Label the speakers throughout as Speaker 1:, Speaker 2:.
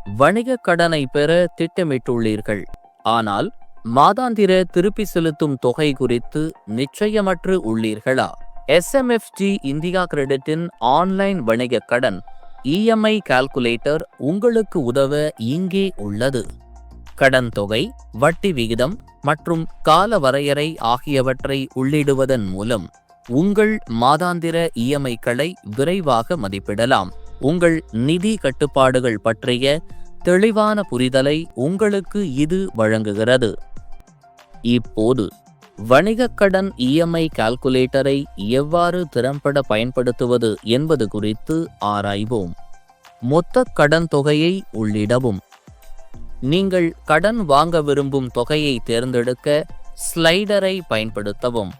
Speaker 1: வணிக கடனை பெற திட்டமிட்டுள்ளீர்கள், ஆனால் மாதாந்திர திருப்பி செலுத்தும் தொகை குறித்து நிச்சயமற்று உள்ளீர்களா? SMFG இந்தியா கிரெடிட்டின் ஆன்லைன் வணிக கடன் EMI கால்குலேட்டர் உங்களுக்கு உதவ இங்கே உள்ளது. கடன் தொகை, வட்டி விகிதம் மற்றும் கால வரையறை ஆகியவற்றை உள்ளிடுவதன் மூலம் உங்கள் மாதாந்திர EMI-களை விரைவாக மதிப்பிடலாம். உங்கள் நிதி கட்டுப்பாடுகள் பற்றிய தெளிவான புரிதலை உங்களுக்கு இது வழங்குகிறது. இப்போது வணிகக் கடன் EMI கால்குலேட்டரை எவ்வாறு திறம்பட பயன்படுத்துவது என்பது குறித்து ஆராய்வோம். மொத்த கடன் தொகையை உள்ளிடவும். நீங்கள் கடன் வாங்க விரும்பும் தொகையை தேர்ந்தெடுக்க ஸ்லைடரை பயன்படுத்தவும்.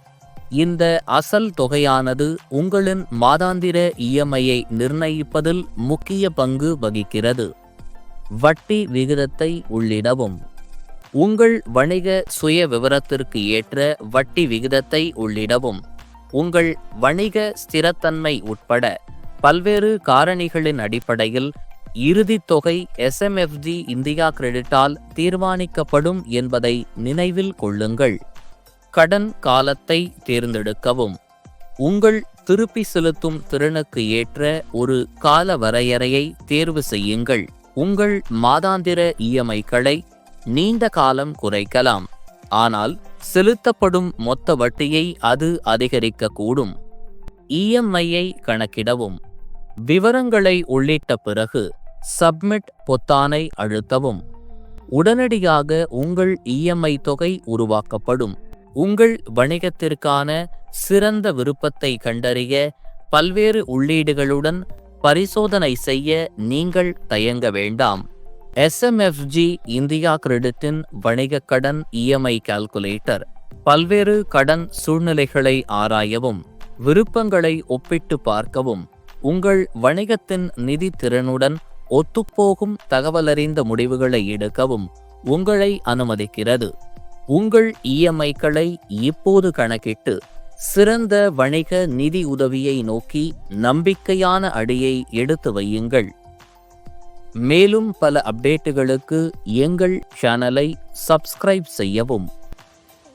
Speaker 1: இந்த அசல் தொகையானது உங்களின் மாதாந்திர EMI-ஐ நிர்ணயிப்பதில் முக்கிய பங்கு வகிக்கிறது. வட்டி விகிதத்தை உள்ளிடவும். உங்கள் வணிக சுய விவரத்திற்கு ஏற்ற வட்டி விகிதத்தை உள்ளிடவும். உங்கள் வணிக ஸ்திரத்தன்மை உட்பட பல்வேறு காரணிகளின் அடிப்படையில் இறுதித் தொகை SMFG இந்தியா கிரெடிட்டால் தீர்மானிக்கப்படும் என்பதை நினைவில் கொள்ளுங்கள். கடன் காலத்தை தேர்ந்தெடுக்கவும். உங்கள் திருப்பி செலுத்தும் திறனுக்கு ஏற்ற ஒரு கால வரையறையை தேர்வு செய்யுங்கள். உங்கள் மாதாந்திர EMI-களை நீண்ட காலம் குறைக்கலாம், ஆனால் செலுத்தப்படும் மொத்த வட்டியை அது அதிகரிக்கக்கூடும். EMI-ஐ கணக்கிடவும். விவரங்களை உள்ளிட்ட பிறகு சப்மிட் பொத்தானை அழுத்தவும். உடனடியாக உங்கள் EMI தொகை உருவாக்கப்படும். உங்கள் வணிகத்திற்கான சிறந்த விருப்பத்தை கண்டறிய பல்வேறு உள்ளீடுகளுடன் பரிசோதனை செய்ய நீங்கள் தயங்க வேண்டாம். SMFG இந்தியா கிரெடிட்டின் வணிகக் கடன் EMI கால்குலேட்டர் பல்வேறு கடன் சூழ்நிலைகளை ஆராயவும், விருப்பங்களை ஒப்பிட்டு பார்க்கவும், உங்கள் வணிகத்தின் நிதி திறனுடன் ஒத்துப்போகும் தகவலறிந்த முடிவுகளை எடுக்கவும் உங்களை அனுமதிக்கிறது. உங்கள் EMI-களை இப்போது கணக்கிட்டு சிறந்த வணிக நிதி உதவியை நோக்கி நம்பிக்கையான அடியை எடுத்து வையுங்கள். மேலும் பல அப்டேட்டுகளுக்கு எங்கள் சேனலை சப்ஸ்கிரைப் செய்யவும்.